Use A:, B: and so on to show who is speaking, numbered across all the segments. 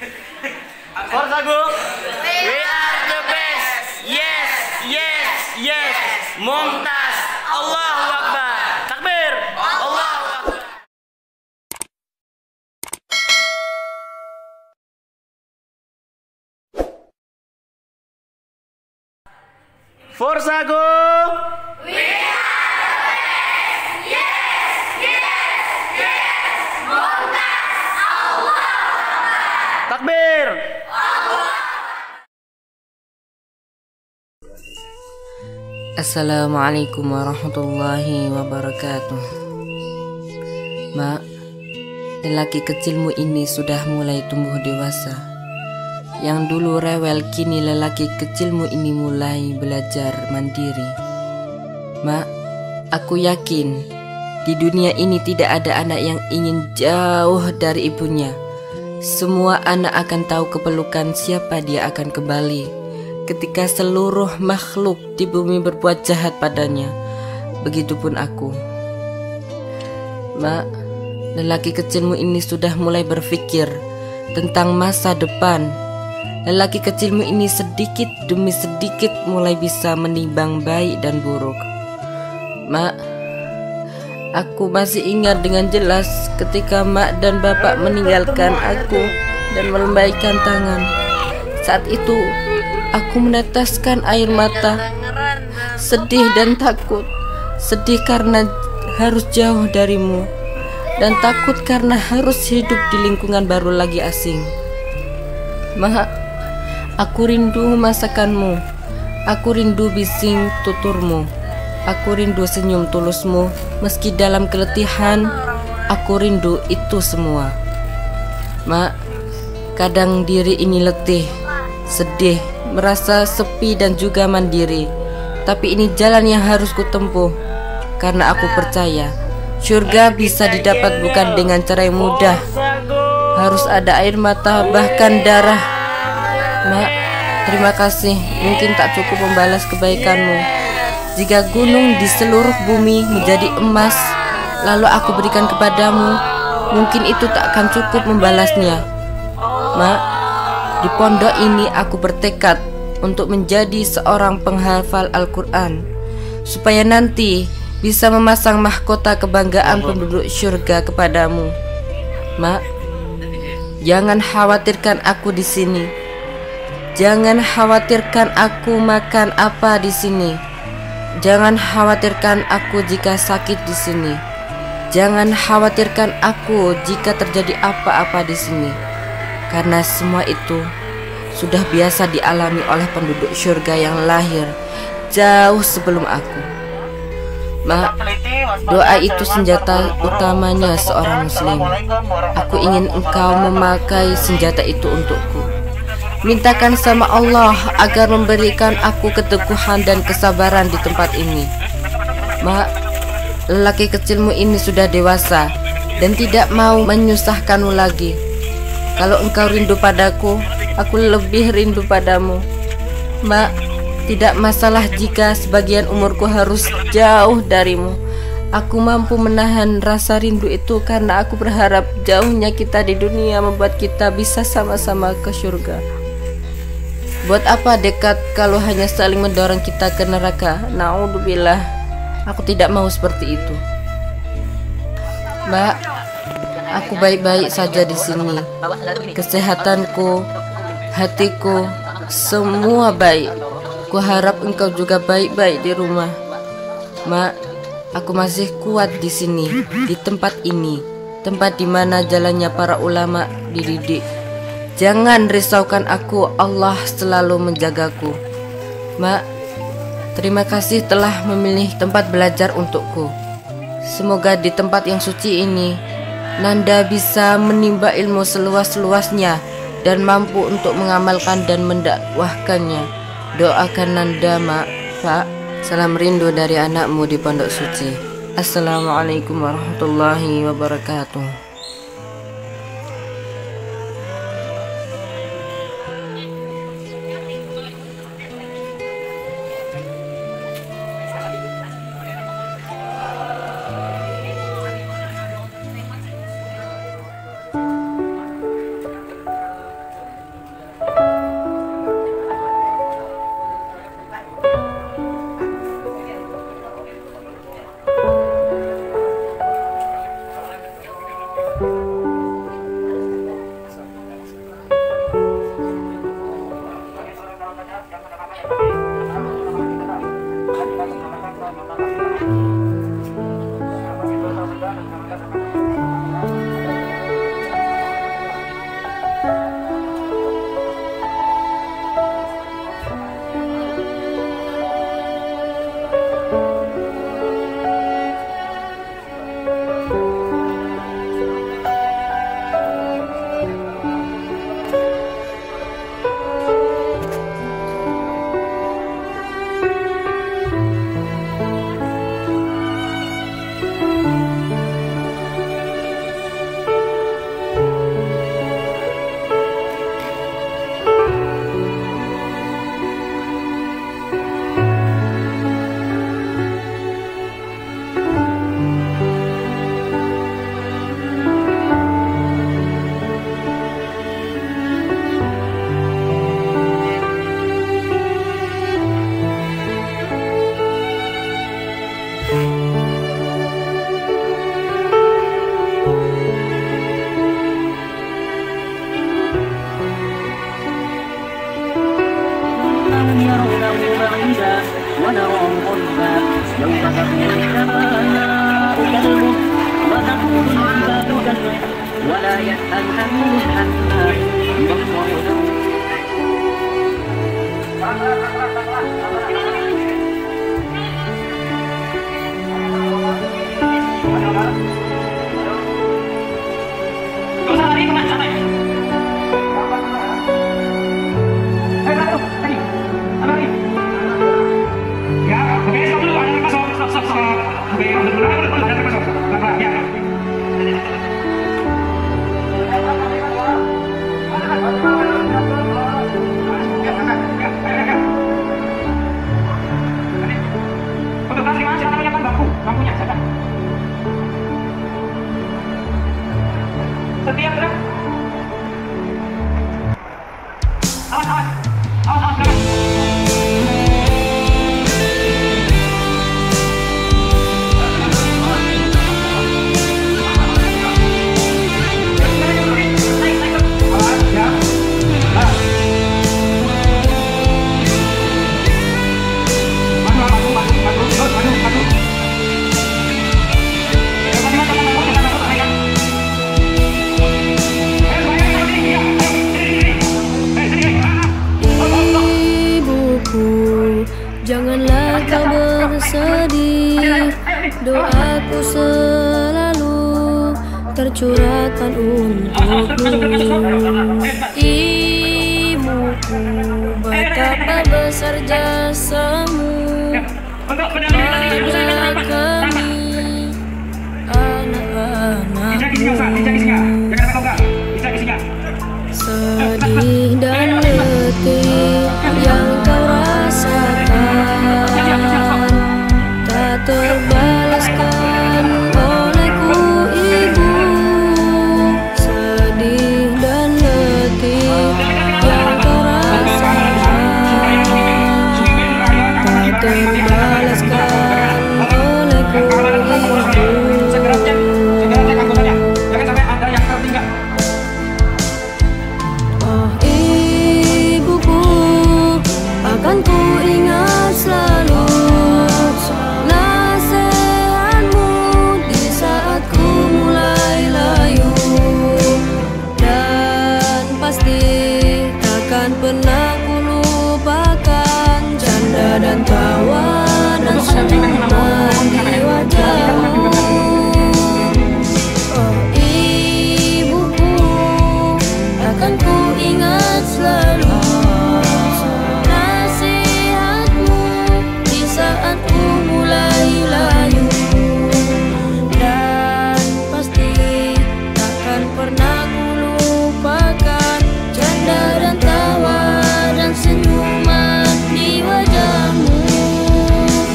A: Forza Go. We are the best. Yes, yes, yes. Mumtaz. Allahu Akbar. Takbir. Allahu Akbar. Forza Go.
B: We are the best. Yes, yes, yes. Mumtaz. Allah.
A: Takbir.
C: Assalamualaikum warahmatullahi wabarakatuh. Mak, lelaki kecilmu ini sudah mulai tumbuh dewasa. Yang dulu rewel, kini lelaki kecilmu ini mulai belajar mandiri. Mak, aku yakin di dunia ini tidak ada anak yang ingin jauh dari ibunya. Semua anak akan tahu kepelukan siapa dia akan kembali ketika seluruh makhluk di bumi berbuat jahat padanya. Begitupun aku. Mak, lelaki kecilmu ini sudah mulai berpikir tentang masa depan. Lelaki kecilmu ini sedikit demi sedikit mulai bisa menimbang baik dan buruk. Mak, aku masih ingat dengan jelas ketika mak dan bapak meninggalkan aku dan melambaikan tangan. Saat itu aku meneteskan air mata, sedih dan takut. Sedih karena harus jauh darimu, dan takut karena harus hidup di lingkungan baru lagi asing. Mak, aku rindu masakanmu, aku rindu bising tuturmu, aku rindu senyum tulusmu. Meski dalam keletihan, aku rindu itu semua. Mak, kadang diri ini letih, sedih, merasa sepi dan juga mandiri. Tapi ini jalan yang harus kutempuh, karena aku percaya surga bisa didapat bukan dengan cara yang mudah. Harus ada air mata, bahkan darah. Mak, terima kasih. Mungkin tak cukup membalas kebaikanmu. Jika gunung di seluruh bumi menjadi emas, lalu aku berikan kepadamu, mungkin itu tak akan cukup membalasnya. Mak, di pondok ini aku bertekad untuk menjadi seorang penghafal Al-Quran, supaya nanti bisa memasang mahkota kebanggaan penduduk surga kepadamu. Mak, jangan khawatirkan aku di sini. Jangan khawatirkan aku makan apa di sini. Jangan khawatirkan aku jika sakit di sini. Jangan khawatirkan aku jika terjadi apa-apa di sini. Karena semua itu sudah biasa dialami oleh penduduk surga yang lahir jauh sebelum aku. Mak, doa itu senjata utamanya seorang muslim. Aku ingin engkau memakai senjata itu untukku. Mintakan sama Allah agar memberikan aku keteguhan dan kesabaran di tempat ini. Mak, lelaki kecilmu ini sudah dewasa dan tidak mau menyusahkanmu lagi. Kalau engkau rindu padaku, aku lebih rindu padamu. Mak, tidak masalah jika sebagian umurku harus jauh darimu. Aku mampu menahan rasa rindu itu karena aku berharap jauhnya kita di dunia membuat kita bisa sama-sama ke surga. Buat apa dekat kalau hanya saling mendorong kita ke neraka? Naudzubillah. Aku tidak mau seperti itu. Mbak, aku baik-baik saja di sini. Kesehatanku, hatiku, semua baik. Ku harap engkau juga baik-baik di rumah. Mak, aku masih kuat di sini, di tempat ini, tempat di mana jalannya para ulama dididik. Jangan risaukan aku, Allah selalu menjagaku. Mak, terima kasih telah memilih tempat belajar untukku. Semoga di tempat yang suci ini Nanda bisa menimba ilmu seluas-luasnya dan mampu untuk mengamalkan dan mendakwahkannya. Doakan Nanda, Mak. Pak, salam rindu dari anakmu di pondok suci. Assalamualaikum warahmatullahi wabarakatuh.
A: ونرى الظلمة يوم تكون السماء كالمهل وتكون الجبال كالعهن ولا يسأل حميم حتى يحصل
D: Setiap gerak. Awas, awas. Awas, awas, gerak.
B: Janganlah kau bersedih, doaku selalu tercurahkan untukmu. Ibuku, betapa besar jasamu pada kami anak-anakmu. Sedih dan letih yang kau rasakan tak terbalaskan olehku ibu. Sedih dan letih yang kau rasakan tak terbalaskan olehku ibu. Oh ibuku, akan ku ingat selalu nasihatmu di saat ku mulai layu, dan pasti takkan pernah ku lupakan canda dan tawa dan senyuman di wajahmu. Oh ibuku, akan ku ingat selalu nasihatmu di saat ku mulai layu, dan pasti takkan pernah ku lupakan canda dan tawa dan senyuman di wajahmu.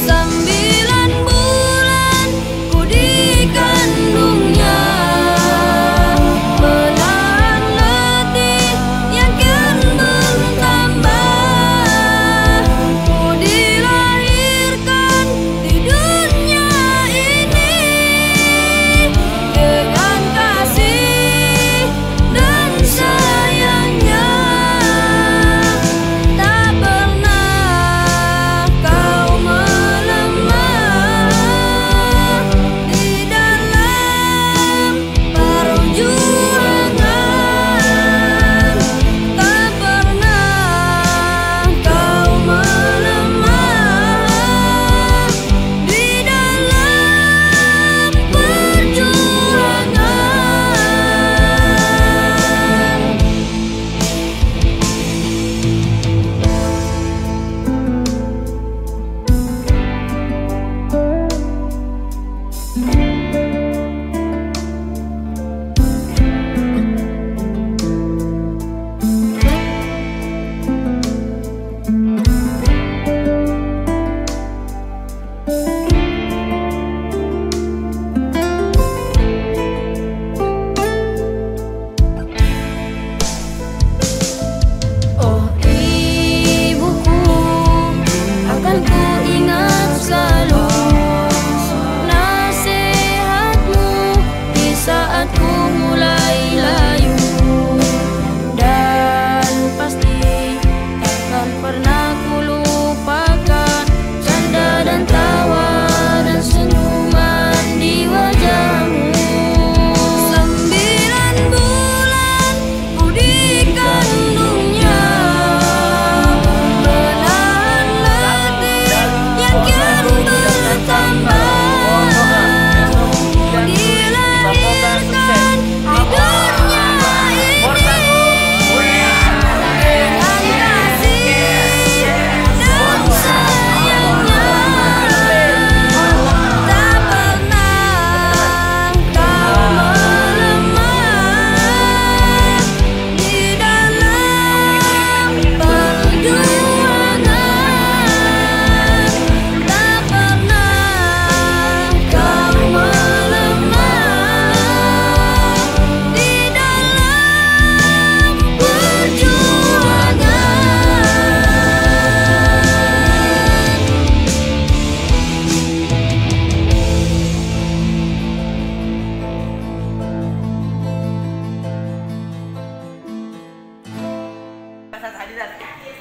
B: 9 bulan ku dikandungnya, menahan letih yang kan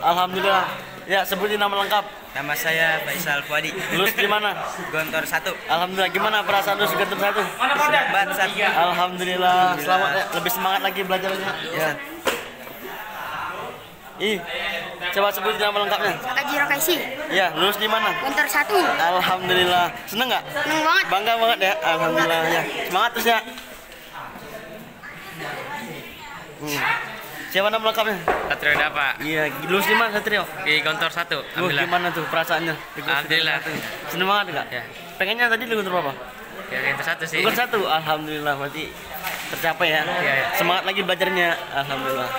A: Alhamdulillah. Ya, sebutin nama lengkap.
E: Nama saya Faisal Fuadi.
A: Lulus di mana?
E: Gontor 1.
A: Alhamdulillah. Gimana perasaan lu Gontor 1?
E: Senang banget Ustaz.
A: Alhamdulillah. Selamat ya. Lebih semangat lagi belajarnya. Ya. Coba sebutin nama lengkapnya.
F: Haji Rokaisi,
A: Ya, lulus di mana?
F: Gontor 1.
A: Alhamdulillah. Seneng nggak?
F: Seneng banget.
A: Bangga banget ya. Alhamdulillah ya. Semangat terus ya. Siapa nama lengkapnya?
E: Satrio Dapa.
A: Iya, lulus di mana Satrio?
E: Di Gontor 1.
A: Gimana tuh perasaannya?
E: Alhamdulillah.
A: Seneng banget enggak?
E: Ya.
A: Pengennya tadi lu Gontor berapa?
E: Ya, Gontor 1 sih.
A: Gontor 1. Alhamdulillah berarti tercapai ya.
E: Iya.
A: Semangat lagi belajarnya. Alhamdulillah.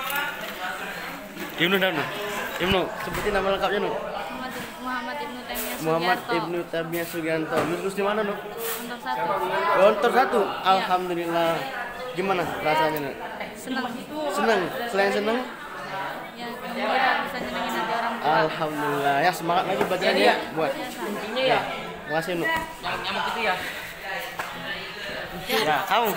A: Ibnu, sebutin nama lengkapnya, Nu.
B: Muhammad Ibnu Taimiyah
A: Muhammad
B: Sugiarto.
A: Ibnu Taimiyah Sugiarto. Lulus di mana, Nu?
B: Gontor 1.
A: Gontor 1. Alhamdulillah. Gimana rasanya, Nu?
B: Senang.
A: Seneng. Selain seneng,
B: Ya, gembira bisa nyenengin hati orang tua.
A: alhamdulillah. Ya, semangat lagi belajarnya ya. Buat. Ya. Makasih, Nu. Ya, kamu.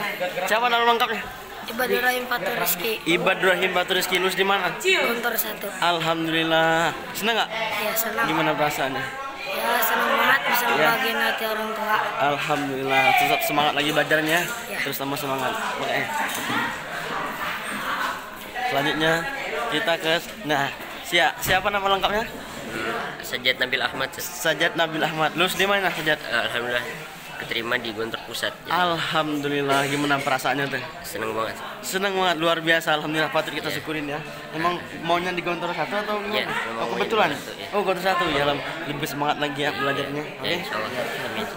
A: Siapa nama lengkapnya?
F: Ibadur Rahim Fatur Rizki,
A: Ibadur Rahim Fatur Rizki. Lulus di mana?
F: Gontor 1.
A: Alhamdulillah. Senang nggak?
F: Ya senang.
A: Gimana perasaannya?
F: Ya senang banget bisa
A: Ya.
F: ngebahagiain hati orang tua.
A: Alhamdulillah. Tetap semangat lagi belajarnya.
F: Ya.
A: Terus tambah semangat. Oke. Selanjutnya kita ke siapa nama lengkapnya?
E: Sajat Nabil Ahmad.
A: Sajat Nabil Ahmad. Lulus di mana Sajat?
E: Alhamdulillah keterima di Gontor Pusat.
A: Alhamdulillah. Gimana perasaannya tuh?
E: Senang banget.
A: Senang banget, luar biasa. Alhamdulillah, patut kita syukurin ya. Emang maunya di Gontor 1 atau gimana?
E: Iya,
A: Oh,
E: mau
A: kebetulan.
E: di Gontor 1, ya.
A: Oh, Gontor 1 ya. Lebih semangat lagi ya belajarnya. Oke.
E: Ya, insyaallah. Amin.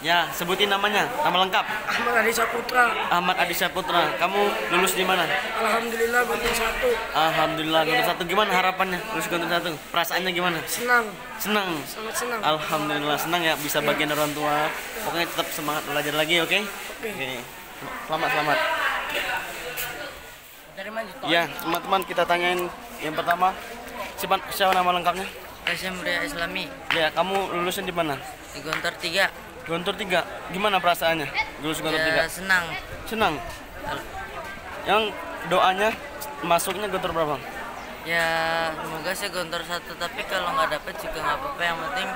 A: Ya, sebutin namanya, nama lengkap.
F: Ahmad Adi Saputra,
A: Ahmad Adi Saputra. Kamu lulus di mana?
F: alhamdulillah Gontor 1.
A: Alhamdulillah, Gontor 1. Gimana harapannya lulus Gontor 1? Perasaannya gimana?
F: Senang,
A: Senang.
F: sangat senang.
A: Alhamdulillah, senang ya bisa bagian orang tua. Pokoknya tetap semangat belajar lagi, oke? Oke. Selamat. Ya, teman-teman, kita tanyain yang pertama. Siapa nama lengkapnya?
E: Kasim Ria Islami
A: Ya, kamu lulusnya di mana?
E: di Gontor 3.
A: Gontor 3. Gimana perasaannya? Lulus Gontor 3.
E: Senang.
A: Senang. Yang doanya masuknya Gontor berapa?
E: Ya, semoga sih Gontor 1, tapi kalau nggak dapet juga nggak apa-apa. Yang penting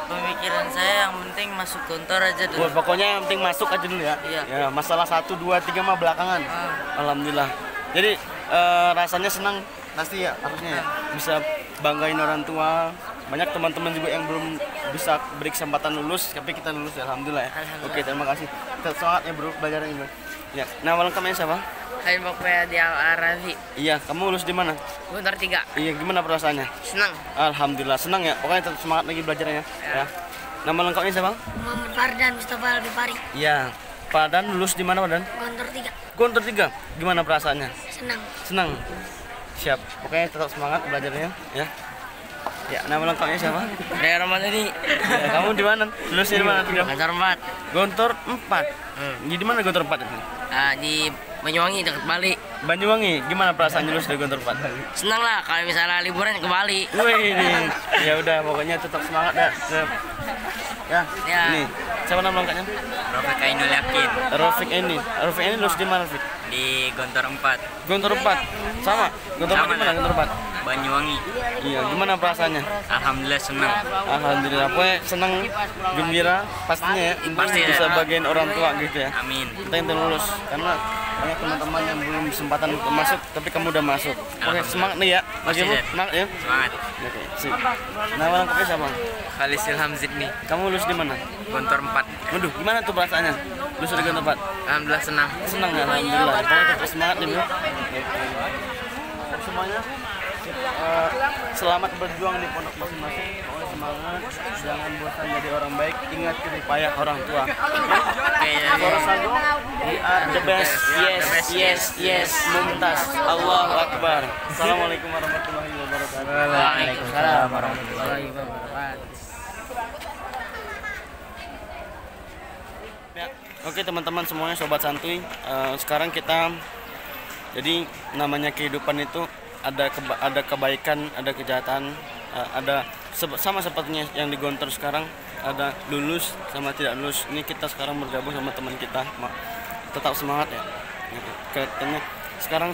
E: pemikiran saya yang penting masuk Gontor aja dulu.
A: Wah, pokoknya yang penting masuk aja dulu ya.
E: Iya.
A: Ya, masalah 1, 2, 3 mah belakangan. Alhamdulillah. Jadi rasanya senang pasti ya harusnya ya. Bisa banggain orang tua. Banyak teman-teman juga yang belum bisa beri kesempatan lulus, tapi kita lulus ya, alhamdulillah ya. Oke, terima kasih. Kita semangat ya bro belajar ini. Ya, nama lengkapnya siapa?
E: Kain Bakpaya di Al-Arafi.
A: Iya, kamu lulus di mana?
E: Gontor 3.
A: Iya, gimana perasaannya?
E: Senang.
A: Alhamdulillah, senang ya. Pokoknya tetap semangat lagi belajarnya ya. Nama lengkapnya siapa?
F: Muhammad Fardan Mustafa Al-Bifari,
A: Iya. Padan lulus di mana, Padan?
F: Gontor 3.
A: Gontor 3. Gimana perasaannya?
F: Senang.
A: Senang. Siap. Pokoknya tetap semangat belajarnya ya. Ya, nama lengkapnya siapa?
E: Ria Ramadhani.
A: Ya, kamu di mana? Lulusnya di mana?
E: Gontor 4.
A: Gontor 4. Di mana Gontor 4 itu?
E: Di Banyuwangi dekat Bali.
A: Banyuwangi. Gimana perasaan lulus dari Gontor 4?
E: Senang lah kalau misalnya liburan ke Bali.
A: Wih, ini. Ya udah, pokoknya tetap semangat ya. Ya.
E: Ya.
A: Ini. Siapa nama lengkapnya?
E: Rafiq Ainul Yakin
A: Rafiq ini. Rafiq ini lulus di mana, Rafiq?
E: di Gontor 4.
A: Gontor 4. Sama. Gontor 4 di mana? Gontor 4.
E: Banyuwangi.
A: Iya, gimana perasaannya?
E: Alhamdulillah senang.
A: Alhamdulillah, pokoknya senang, gembira pastinya ya.
E: Pasti ya.
A: Bisa bagian orang tua gitu ya.
E: Amin.
A: Kita yang lulus karena banyak teman-teman yang belum kesempatan untuk masuk, tapi kamu udah masuk. Oke, semangat nih ya. Mas
E: Pasti,
A: Ibu,
E: Dad.
A: semangat ya.
E: Semangat.
A: Oke, sip. Nama lengkapnya siapa?
E: Khalis Ilham Zidni.
A: Kamu lulus di mana?
E: Gontor 4.
A: Waduh, gimana tuh perasaannya? Lulus dari Gontor 4?
E: Alhamdulillah senang.
A: Senang ya, alhamdulillah. Pokoknya tetap semangat nih, Bro. Semuanya selamat berjuang di pondok masing-masing. Pokoknya semangat, jangan bosan jadi orang baik. Ingat jerih payah orang tua.
E: Oke,
A: Selalu, we are the best. Yes. Mumtaz. Allahu Akbar. Assalamualaikum warahmatullahi wabarakatuh.
E: Waalaikumsalam warahmatullahi wabarakatuh.
A: Ya, oke teman-teman semuanya, sobat santuy. Sekarang kita, jadi namanya kehidupan itu ada kebaikan, ada kejahatan, ada sama sepertinya yang di Gontor sekarang, ada lulus sama tidak lulus. Ini kita sekarang bergabung sama teman kita. Tetap semangat ya. Katanya sekarang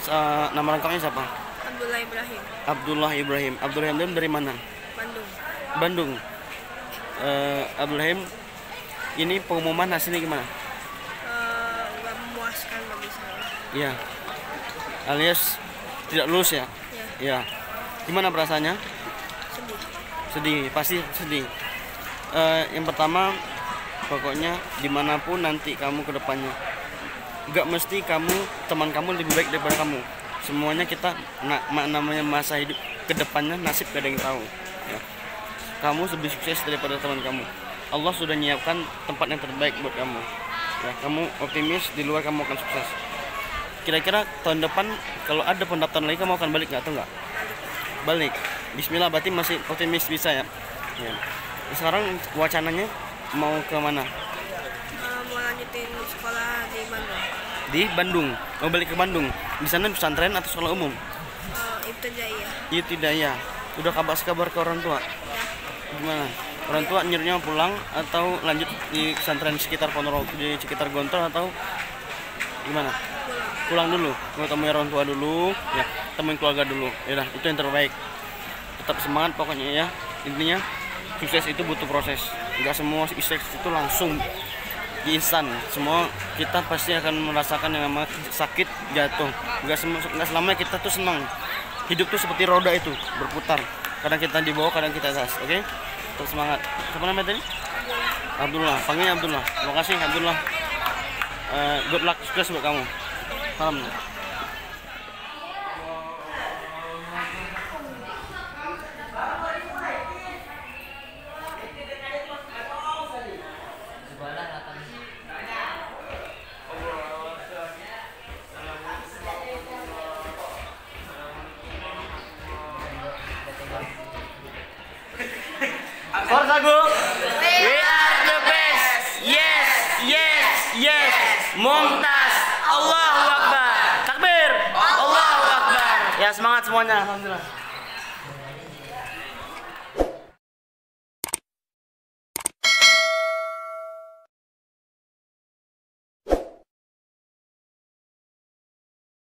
A: nama lengkapnya siapa?
F: Abdullah Ibrahim.
A: Abdullah Ibrahim. Abdullah Ibrahim dari mana?
F: Bandung.
A: Bandung. Abdullah Ibrahim, ini pengumuman hasilnya gimana?
F: Nggak memuaskan bagi saya.
A: Iya. Alias tidak lulus ya? Iya. Gimana perasaannya?
F: Sedih.
A: Sedih, pasti sedih. Yang pertama, pokoknya dimanapun nanti kamu ke depannya, gak mesti teman kamu lebih baik daripada kamu. Semuanya kita namanya masa hidup ke depannya, nasib gak ada yang tahu ya. Kamu lebih sukses daripada teman kamu. Allah sudah menyiapkan tempat yang terbaik buat kamu ya. Kamu optimis, di luar kamu akan sukses. Kira-kira tahun depan kalau ada pendaftaran lagi, kamu akan balik nggak atau nggak? Balik. Bismillah, berarti masih optimis bisa ya. Sekarang wacananya mau ke mana?
F: Mau lanjutin sekolah di Bandung.
A: Di Bandung. Mau balik ke Bandung. Di sana pesantren atau sekolah umum?
F: Ibtidaiyah.
A: Ibtidaiyah. Udah kabar ke orang tua? Gimana? Orang tua nyuruhnya pulang atau lanjut di pesantren sekitar Ponorogo, di sekitar Gontor, atau gimana? Pulang dulu, mau temuin orang tua dulu, ya, temuin keluarga dulu. Ya, itu yang terbaik. Tetap semangat pokoknya ya. Intinya sukses itu butuh proses. Enggak semua sukses itu langsung instan. Semua kita pasti akan merasakan yang namanya sakit, jatuh. Enggak selamanya kita tuh senang. Hidup tuh seperti roda itu, berputar. Kadang kita di bawah, kadang kita atas. Oke? Tetap semangat. Siapa namanya tadi? Abdullah. Panggilnya Abdullah. Terima kasih Abdullah. Good luck, sukses buat kamu. Salam. Forsago, we are the best. Yes, yes, yes. Mumtaz. Allahu Akbar. Takbir. Allahu Akbar. Ya, semangat semuanya. Alhamdulillah.